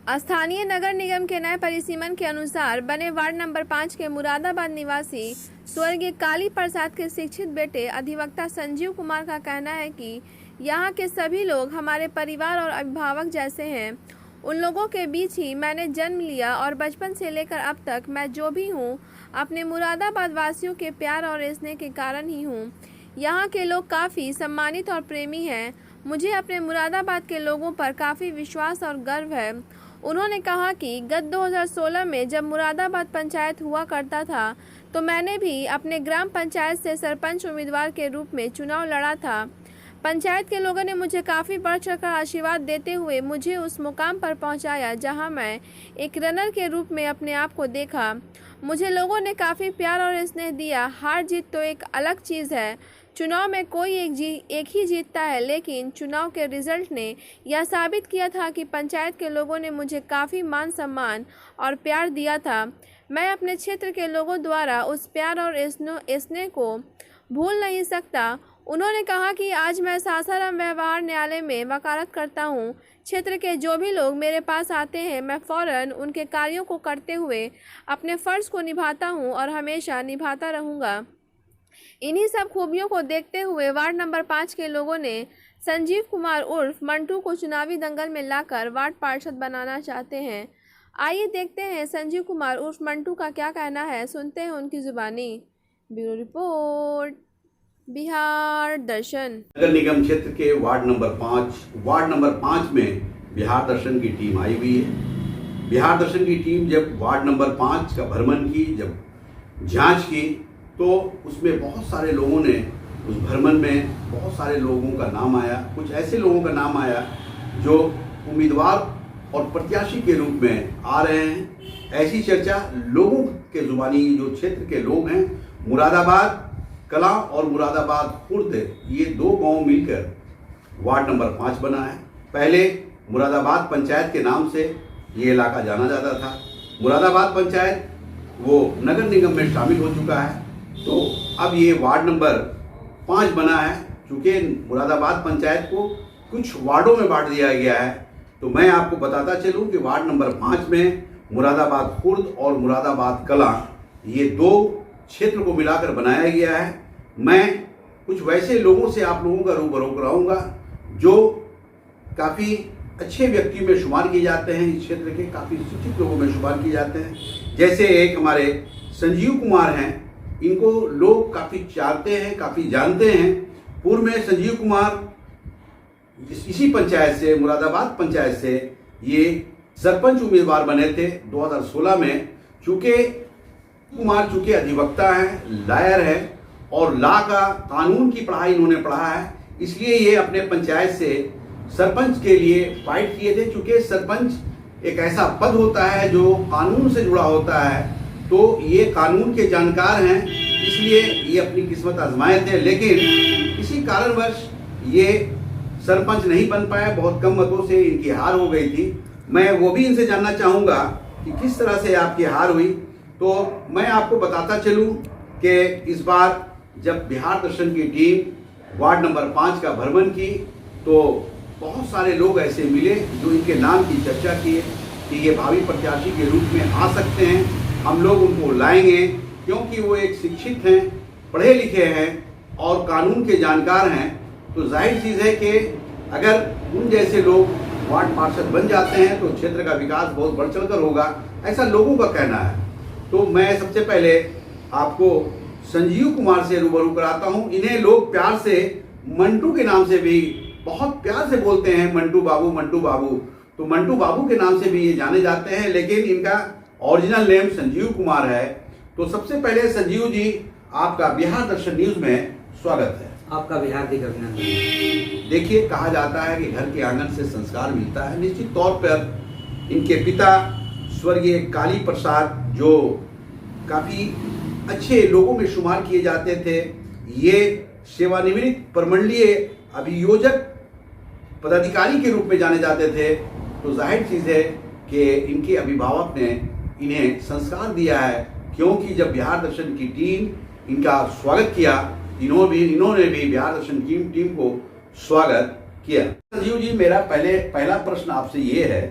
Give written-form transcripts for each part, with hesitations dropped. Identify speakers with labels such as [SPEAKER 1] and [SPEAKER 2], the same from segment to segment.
[SPEAKER 1] स्थानीय नगर निगम के नए परिसीमन के अनुसार बने वार्ड नंबर 5 के मुरादाबाद निवासी स्वर्गीय काली प्रसाद के शिक्षित बेटे अधिवक्ता संजीव कुमार का कहना है कि यहाँ के सभी लोग हमारे परिवार और अभिभावक जैसे हैं। उन लोगों के बीच ही मैंने जन्म लिया और बचपन से लेकर अब तक मैं जो भी हूँ अपने मुरादाबाद वासियों के प्यार और स्नेह के कारण ही हूँ। यहाँ के लोग काफ़ी सम्मानित और प्रेमी हैं। मुझे अपने मुरादाबाद के लोगों पर काफ़ी विश्वास और गर्व है। उन्होंने कहा कि गत 2016 में जब मुरादाबाद पंचायत हुआ करता था तो मैंने भी अपने ग्राम पंचायत से सरपंच उम्मीदवार के रूप में चुनाव लड़ा था। पंचायत के लोगों ने मुझे काफ़ी बढ़ चढ़कर आशीर्वाद देते हुए मुझे उस मुकाम पर पहुंचाया जहां मैं एक रनर के रूप में अपने आप को देखा। मुझे लोगों ने काफ़ी प्यार और स्नेह दिया। हार जीत तो एक अलग चीज़ है। चुनाव में कोई एक ही जीतता है, लेकिन चुनाव के रिजल्ट ने यह साबित किया था कि पंचायत के लोगों ने मुझे काफ़ी मान सम्मान और प्यार दिया था। मैं अपने क्षेत्र के लोगों द्वारा उस प्यार और स्नेह को भूल नहीं सकता। उन्होंने कहा कि आज मैं सासाराम व्यवहार न्यायालय में वकालत करता हूँ। क्षेत्र के जो भी लोग मेरे पास आते हैं मैं फ़ौरन उनके कार्यों को करते हुए अपने फ़र्ज़ को निभाता हूँ और हमेशा निभाता रहूँगा। इन्हीं सब खूबियों को देखते हुए वार्ड नंबर 5 के लोगों ने संजीव कुमार उर्फ मंटू को चुनावी दंगल में लाकर वार्ड पार्षद बनाना चाहते हैं। आइए देखते हैं संजीव कुमार उर्फ मंटू का क्या कहना है, सुनते हैं उनकी जुबानी। ब्यूरो रिपोर्ट, बिहार दर्शन।
[SPEAKER 2] नगर निगम क्षेत्र के वार्ड नंबर 5 में बिहार दर्शन की टीम आई हुई है। बिहार दर्शन की टीम जब वार्ड नंबर 5 का भ्रमण की, जब जांच की, तो उसमें बहुत सारे लोगों ने, उस भ्रमण में बहुत सारे लोगों का नाम आया। कुछ ऐसे लोगों का नाम आया जो उम्मीदवार और प्रत्याशी के रूप में आ रहे हैं। ऐसी चर्चा लोगों के जुबानी, जो क्षेत्र के लोग हैं, मुरादाबाद कला और मुरादाबाद खुर्द, ये दो गांव मिलकर वार्ड नंबर 5 बना है। पहले मुरादाबाद पंचायत के नाम से ये इलाका जाना जाता था। मुरादाबाद पंचायत वो नगर निगम में शामिल हो चुका है, तो अब ये वार्ड नंबर 5 बना है। चूँकि मुरादाबाद पंचायत को कुछ वार्डों में बांट दिया गया है, तो मैं आपको बताता चलूँ कि वार्ड नंबर 5 में मुरादाबाद खुर्द और मुरादाबाद कला, ये दो क्षेत्र को मिलाकर बनाया गया है। मैं कुछ वैसे लोगों से आप लोगों का रूबरू कराऊंगा जो काफ़ी अच्छे व्यक्ति में शुमार किए जाते हैं, इस क्षेत्र के काफ़ी शिक्षित लोगों में शुमार किए जाते हैं। जैसे एक हमारे संजीव कुमार हैं, इनको लोग काफ़ी चाहते हैं, काफ़ी जानते हैं। पूर्व में संजीव कुमार इसी पंचायत से, मुरादाबाद पंचायत से, ये सरपंच उम्मीदवार बने थे 2016 में। चूँकि अधिवक्ता हैं, लॉयर हैं और लॉ का कानून की पढ़ाई इन्होंने पढ़ा है, इसलिए ये अपने पंचायत से सरपंच के लिए फाइट किए थे। चूँकि सरपंच एक ऐसा पद होता है जो कानून से जुड़ा होता है, तो ये कानून के जानकार हैं, इसलिए ये अपनी किस्मत आजमाए थे। लेकिन किसी कारणवश ये सरपंच नहीं बन पाए, बहुत कम मतों से इनकी हार हो गई थी। मैं वो भी इनसे जानना चाहूँगा कि किस तरह से आपकी हार हुई। तो मैं आपको बताता चलूँ कि इस बार जब बिहार दर्शन की टीम वार्ड नंबर 5 का भ्रमण की, तो बहुत सारे लोग ऐसे मिले जो इनके नाम की चर्चा किए कि ये भावी प्रत्याशी के रूप में आ सकते हैं, हम लोग उनको लाएंगे, क्योंकि वो एक शिक्षित हैं, पढ़े लिखे हैं और कानून के जानकार हैं। तो जाहिर चीज़ है कि अगर उन जैसे लोग वार्ड पार्षद बन जाते हैं तो क्षेत्र का विकास बहुत बढ़ चढ़कर होगा, ऐसा लोगों का कहना है। तो मैं सबसे पहले आपको संजीव कुमार से रूबरू कराता हूँ। इन्हें लोग प्यार से मंटू के नाम से भी बहुत प्यार से बोलते हैं, मंटू बाबू, मंटू बाबू। तो मंटू बाबू के नाम से भी ये जाने जाते हैं, लेकिन इनका ओरिजिनल नेम संजीव कुमार है। तो सबसे पहले संजीव जी, आपका बिहार दर्शन न्यूज में स्वागत है।
[SPEAKER 3] आपका भी हार्दिक अभिनंदन।
[SPEAKER 2] देखिए, कहा जाता है कि घर के आंगन से संस्कार मिलता है। निश्चित तौर पर इनके पिता स्वर्गीय काली प्रसाद, जो काफ़ी अच्छे लोगों में शुमार किए जाते थे, ये सेवानिवृत्त प्रमंडलीय अभियोजक पदाधिकारी के रूप में जाने जाते थे। तो जाहिर चीज़ है कि इनके अभिभावक ने इन्हें संस्कार दिया है, क्योंकि जब बिहार दर्शन की टीम इनका स्वागत किया, इन्होंने भी बिहार दर्शन की टीम को स्वागत किया। संजीव जी, मेरा पहला प्रश्न आपसे ये है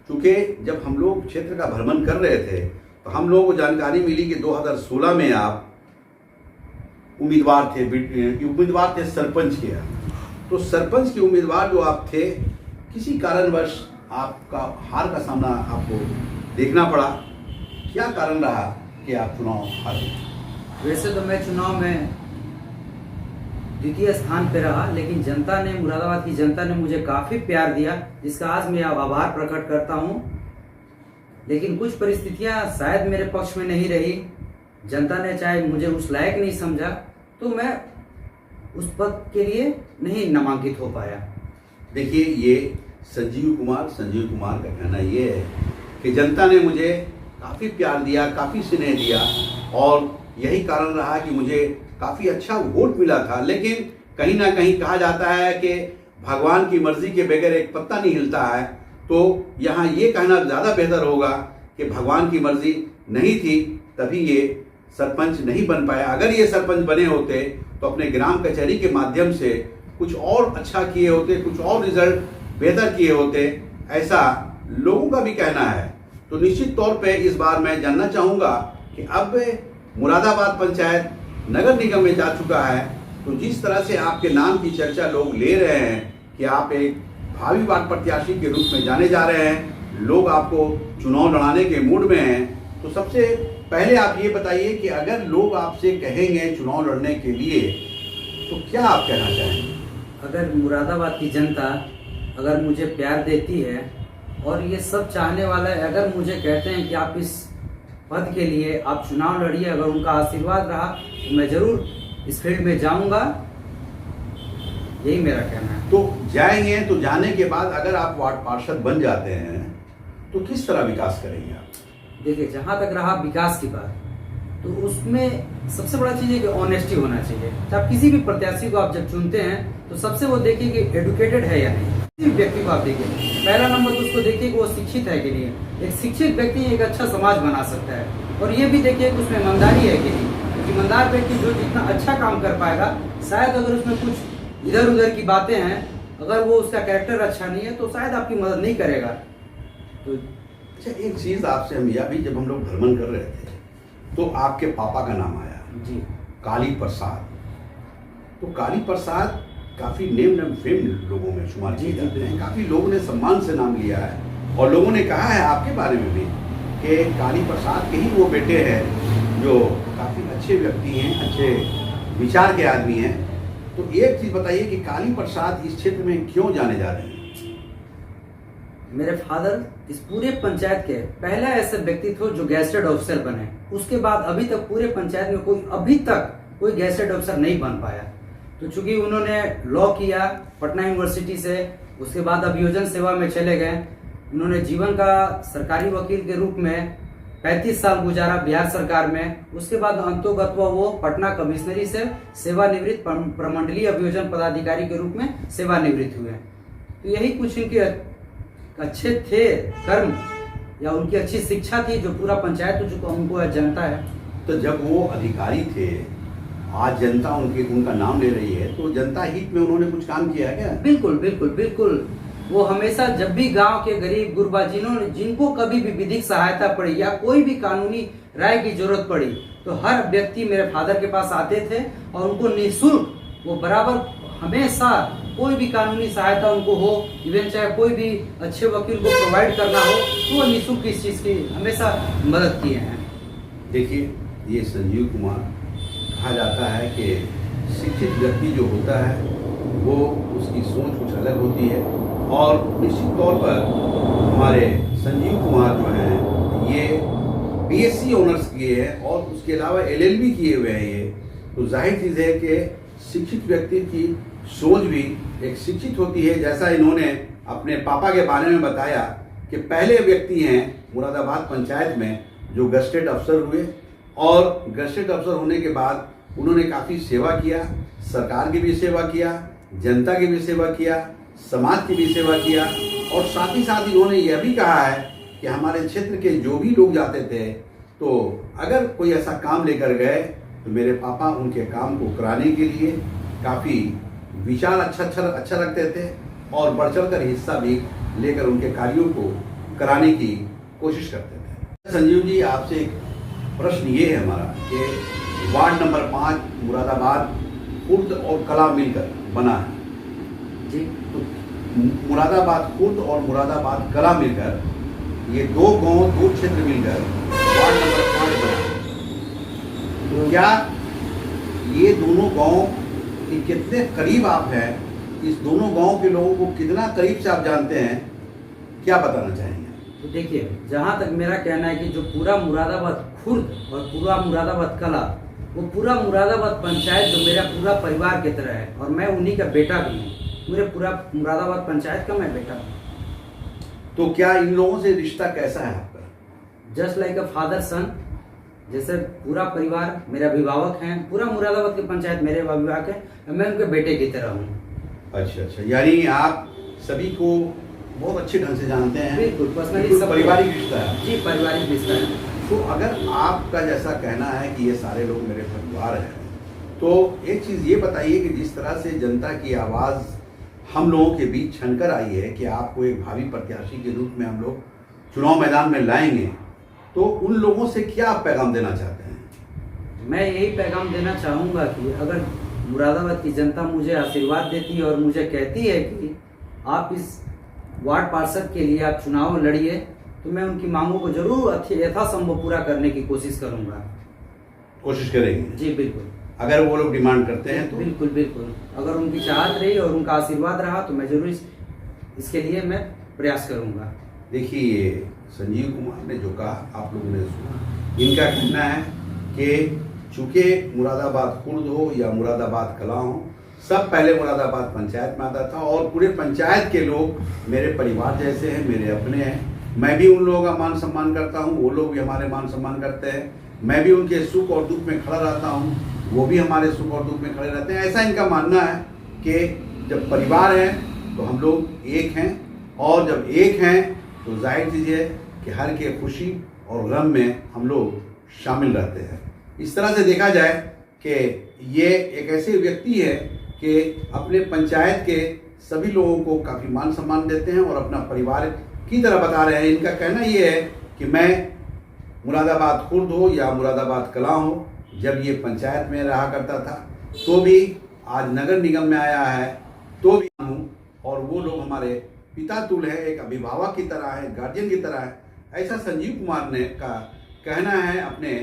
[SPEAKER 2] चूँकि जब हम लोग क्षेत्र का भ्रमण कर रहे थे तो हम लोगों को जानकारी मिली कि 2016 में आप उम्मीदवार थे सरपंच के। तो सरपंच के उम्मीदवार जो आप थे, किसी कारणवश आपका हार का सामना आपको देखना पड़ा। क्या कारण रहा कि आप चुनाव हारे?
[SPEAKER 3] वैसे तो मैं चुनाव में द्वितीय स्थान पे रहा, लेकिन जनता ने, मुरादाबाद की जनता ने मुझे काफ़ी प्यार दिया, जिसका आज मैं आभार प्रकट करता हूँ। लेकिन कुछ परिस्थितियाँ शायद मेरे पक्ष में नहीं रही। जनता ने चाहे मुझे उस लायक नहीं समझा, तो मैं उस पद के लिए नहीं नामांकित हो पाया।
[SPEAKER 2] देखिए, ये संजीव कुमार का कहना ये है कि जनता ने मुझे काफ़ी प्यार दिया, काफ़ी स्नेह दिया, और यही कारण रहा कि मुझे काफ़ी अच्छा वोट मिला था। लेकिन कहीं ना कहीं कहा जाता है कि भगवान की मर्जी के बगैर एक पत्ता नहीं हिलता है, तो यहाँ ये कहना ज़्यादा बेहतर होगा कि भगवान की मर्जी नहीं थी तभी ये सरपंच नहीं बन पाया। अगर ये सरपंच बने होते तो अपने ग्राम कचहरी के माध्यम से कुछ और अच्छा किए होते, कुछ और रिजल्ट बेहतर किए होते, ऐसा लोगों का भी कहना है। तो निश्चित तौर पे इस बार मैं जानना चाहूँगा कि अब मुरादाबाद पंचायत नगर निगम में जा चुका है, तो जिस तरह से आपके नाम की चर्चा लोग ले रहे हैं कि आप एक भावी वार्ड प्रत्याशी के रूप में जाने जा रहे हैं, लोग आपको चुनाव लड़ाने के मूड में हैं, तो सबसे पहले आप ये बताइए कि अगर लोग आपसे कहेंगे चुनाव लड़ने के लिए तो क्या आप कहना चाहेंगे?
[SPEAKER 3] अगर मुरादाबाद की जनता अगर मुझे प्यार देती है और ये सब चाहने वाला है, अगर मुझे कहते हैं कि आप इस पद के लिए आप चुनाव लड़िए, अगर उनका आशीर्वाद रहा तो मैं जरूर इस फील्ड में जाऊंगा, यही मेरा कहना है।
[SPEAKER 2] तो जाएंगे, तो जाने के बाद अगर आप वार्ड पार्षद बन जाते हैं तो किस तरह विकास करेंगे आप?
[SPEAKER 3] देखिए, जहाँ तक रहा विकास की बात, तो उसमें सबसे बड़ा चीज़ है कि ऑनेस्टी होना चाहिए। तो आप किसी भी प्रत्याशी को आप जब चुनते हैं तो सबसे वो देखिए कि एडुकेटेड है या नहीं। किसी भी व्यक्ति को आप देखिए, पहला नंबर तो उसको देखिए कि वो शिक्षित है कि नहीं। एक शिक्षित व्यक्ति एक अच्छा समाज बना सकता है, और ये भी देखिए कि उसमें ईमानदारी है कि नहीं। ईमानदार व्यक्ति जो जितना अच्छा काम कर पाएगा, शायद अगर उसमें कुछ इधर उधर की बातें हैं, अगर वो उसका कैरेक्टर अच्छा नहीं है तो शायद आपकी मदद नहीं करेगा। तो
[SPEAKER 2] अच्छा, एक चीज़ आपसे हम यह भी, जब हम लोग भ्रमण कर रहे थे तो आपके पापा का नाम आया
[SPEAKER 3] जी,
[SPEAKER 2] काली प्रसाद। तो काली प्रसाद काफ़ी नेम फेम लोगों में शुमार किए जाते हैं, काफ़ी लोगों ने सम्मान से नाम लिया है, और लोगों ने कहा है आपके बारे में भी कि काली प्रसाद के ही वो बेटे हैं जो काफ़ी अच्छे व्यक्ति हैं, अच्छे विचार के आदमी हैं। तो एक चीज़ बताइए कि काली प्रसाद इस क्षेत्र में क्यों जाने जा रहे हैं?
[SPEAKER 3] मेरे फादर इस पूरे पंचायत के पहला ऐसे व्यक्ति थे जो गैजेटेड ऑफिसर बने। उसके बाद अभी तक पूरे पंचायत में अभी तक कोई गैजेटेड ऑफिसर नहीं बन पाया। तो चूंकि उन्होंने लॉ किया पटना यूनिवर्सिटी से, उसके बाद अभियोजन सेवा में चले गए। उन्होंने जीवन का सरकारी वकील के रूप में 35 साल गुजारा बिहार सरकार में। उसके बाद अंतोगत्वा वो पटना कमिश्नरी से सेवानिवृत्त प्रमंडलीय अभियोजन पदाधिकारी के रूप में सेवानिवृत्त हुए। तो यही कुछ इनके अच्छे थे कर्म, या उनकी अच्छी शिक्षा थी, जो पूरा पंचायत उनको जनता है।
[SPEAKER 2] तो जब वो अधिकारी थे, आज जनता उनका नाम ले रही है, तो जनता हित में उन्होंने कुछ काम किया है क्या?
[SPEAKER 3] बिल्कुल बिल्कुल बिल्कुल। वो हमेशा जब भी गांव के गरीब गुरबा जिनको कभी भी विधिक सहायता पड़ी या कोई भी कानूनी राय की जरूरत पड़ी, तो हर व्यक्ति मेरे फादर के पास आते थे और उनको निःशुल्क वो बराबर हमेशा कोई भी कानूनी सहायता उनको हो, इवन चाहे कोई भी अच्छे वकील को प्रोवाइड करना हो, तो वो निःशुल्क इस चीज़ की हमेशा मदद किए हैं।
[SPEAKER 2] देखिए, ये संजीव कुमार, कहा जाता है कि शिक्षित व्यक्ति जो होता है वो उसकी सोच कुछ अलग होती है, और निश्चित तौर पर हमारे संजीव कुमार जो हैं ये बीएससी ऑनर्स किए हैं और उसके अलावा एलएलबी किए हुए हैं। ये तो जाहिर चीज़ है कि शिक्षित व्यक्ति की सोच भी एक शिक्षित होती है। जैसा इन्होंने अपने पापा के बारे में बताया कि पहले व्यक्ति हैं मुरादाबाद पंचायत में जो गजेटेड अफसर हुए, और गजेटेड अफसर होने के बाद उन्होंने काफ़ी सेवा किया, सरकार की भी सेवा किया, जनता की भी सेवा किया, समाज की भी सेवा किया, और साथ ही साथ इन्होंने यह भी कहा है कि हमारे क्षेत्र के जो भी लोग जाते थे, तो अगर कोई ऐसा काम लेकर गए तो मेरे पापा उनके काम को कराने के लिए काफ़ी विचार अच्छा रखते थे, और बढ़ चढ़ कर हिस्सा भी लेकर उनके कार्यों को कराने की कोशिश करते थे। संजीव जी, आपसे एक प्रश्न ये है हमारा कि वार्ड नंबर 5 मुरादाबाद खुर्द और कला मिलकर बना है
[SPEAKER 3] जी।
[SPEAKER 2] तो मुरादाबाद खुर्द और मुरादाबाद कला मिलकर ये दो गांव, दो क्षेत्र मिलकर वार्ड नंबर 5 बना है। तो क्या ये दोनों गांव के कितने करीब आप हैं, इस दोनों गांव के लोगों को कितना करीब से आप जानते हैं, क्या बताना चाहेंगे?
[SPEAKER 3] तो देखिए, जहाँ तक मेरा कहना है कि जो पूरा मुरादाबाद खुर्द और पूरा मुरादाबाद कला, वो पूरा मुरादाबाद पंचायत जो मेरा पूरा परिवार की तरह है, और मैं उन्हीं का बेटा भी हूँ। मेरे पूरा मुरादाबाद पंचायत का मैं बेटा हूँ।
[SPEAKER 2] तो क्या इन लोगों से रिश्ता कैसा है आपका?
[SPEAKER 3] जस्ट लाइक अ फादर सन, जैसे पूरा परिवार मेरे अभिभावक हैं, पूरा मुरादाबाद की पंचायत मेरे अभिभावक हैं, मैं उनके बेटे की तरह हूँ।
[SPEAKER 2] अच्छा, यानी आप सभी को बहुत अच्छे ढंग से जानते हैं।
[SPEAKER 3] बिल्कुल, पर्सनली
[SPEAKER 2] बिल्कुल
[SPEAKER 3] सब
[SPEAKER 2] पारिवारिक रिश्ता है।
[SPEAKER 3] जी, पारिवारिक रिश्ता है।
[SPEAKER 2] तो अगर आपका जैसा कहना है कि ये सारे लोग मेरे परिवार हैं, तो एक चीज़ ये बताइए कि जिस तरह से जनता की आवाज़ हम लोगों के बीच छनकर आई है कि आपको एक भावी प्रत्याशी के रूप में हम लोग चुनाव मैदान में लाएंगे, तो उन लोगों से क्या आप पैगाम देना चाहते हैं?
[SPEAKER 3] मैं यही पैगाम देना चाहूँगा कि अगर मुरादाबाद की जनता मुझे आशीर्वाद देती है और मुझे कहती है कि आप इस वार्ड पार्षद के लिए आप चुनाव लड़िए, तो मैं उनकी मांगों को जरूर यथासंभव पूरा करने की कोशिश करूँगा।
[SPEAKER 2] कोशिश करेंगे
[SPEAKER 3] जी बिल्कुल।
[SPEAKER 2] अगर वो लोग डिमांड करते हैं तो?
[SPEAKER 3] बिल्कुल बिल्कुल, अगर उनकी चाहत रही और उनका आशीर्वाद रहा तो मैं जरूर इसके लिए मैं प्रयास करूँगा।
[SPEAKER 2] देखिए, संजीव कुमार ने जो कहा आप लोगों ने सुना, इनका कहना है कि चूँकि मुरादाबाद खुर्द हो या मुरादाबाद कला हो, सब पहले मुरादाबाद पंचायत में आता था और पूरे पंचायत के लोग मेरे परिवार जैसे हैं, मेरे अपने हैं। मैं भी उन लोगों का मान सम्मान करता हूँ, वो लोग भी हमारे मान सम्मान करते हैं। मैं भी उनके सुख और दुख में खड़ा रहता हूँ, वो भी हमारे सुख और दुख में खड़े रहते हैं। ऐसा इनका मानना है कि जब परिवार है तो हम लोग एक हैं, और जब एक हैं तो जाहिर चीज़ है कि हर के खुशी और गम में हम लोग शामिल रहते हैं। इस तरह से देखा जाए कि ये एक ऐसे व्यक्ति है कि अपने पंचायत के सभी लोगों को काफ़ी मान सम्मान देते हैं और अपना परिवार की तरह बता रहे हैं। इनका कहना ये है कि मैं मुरादाबाद खुर्द हो या मुरादाबाद कला हो, जब ये पंचायत में रहा करता था तो भी, आज नगर निगम में आया है तो भी हूँ, और वो लोग हमारे पिता तुल्य है, एक अभिभावक की तरह है, गार्जियन की तरह है। ऐसा संजीव कुमार ने का कहना है अपने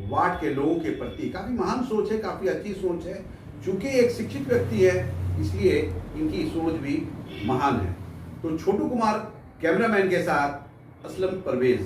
[SPEAKER 2] वार्ड के लोगों के प्रति। काफ़ी महान सोच है, काफ़ी अच्छी सोच है। चूँकि एक शिक्षित व्यक्ति है, इसलिए इनकी सोच भी महान है। तो छोटू कुमार कैमरामैन के साथ असलम परवेज।